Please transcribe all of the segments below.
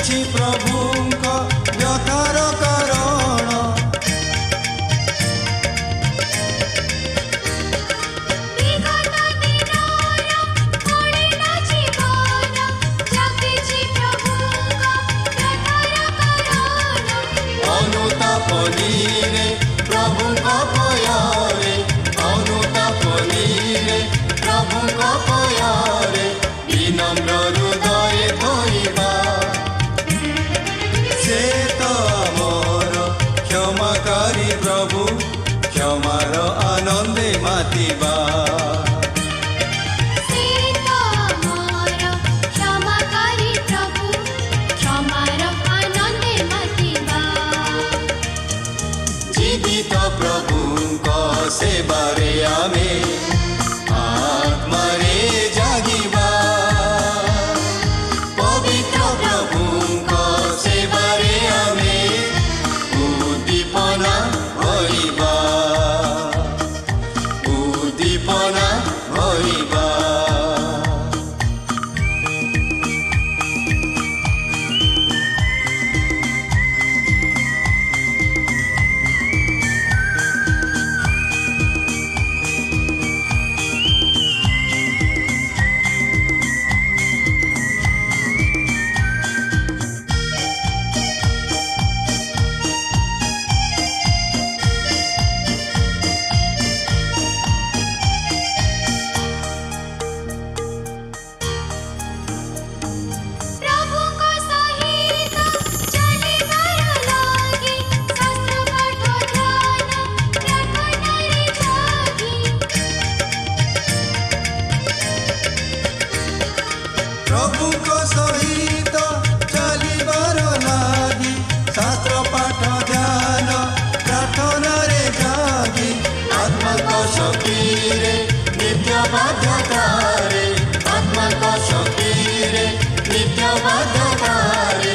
जागिछि प्रभुंक व्यथार कारण अनुतापनीरे प्रभुंक पयारे अनुतापनीरे प्रभुंक पयारे विनम्र हृदय धरिबा से तो मोर क्षमाकारी प्रभु क्षमार आनंदे मातिबा जीवित प्रभुंक सेवारे आमे आत्मारे जागिबा पवित्र प्रभुंक सेवारे आमे उद्दीपना भरिबा उद्दीपना भरिबा प्रभुंक सहित चलिबार लागि शास्त्र पाठ ध्यान प्रार्थना रे जागी आत्माक शक्तिरे नित्य बाध्यतारे आत्माक शक्तिरे नित्य बाध्यतारे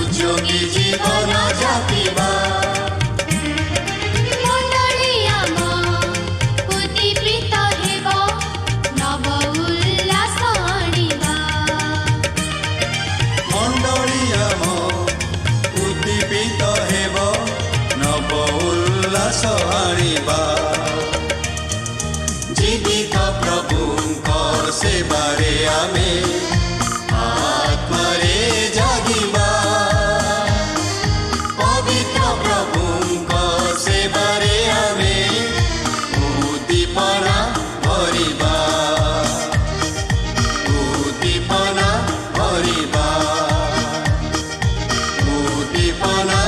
उद्योगी जीवन जातिबा उद्दीपित हेब नव उल्लास आनिबा जीवित प्रभुंक सेवारे आमे आत्मारे जागिबा पवित्र प्रभुंक सेवारे आमे उद्दीपना भरिबा उद्दीपना भरिबा उद्दीपना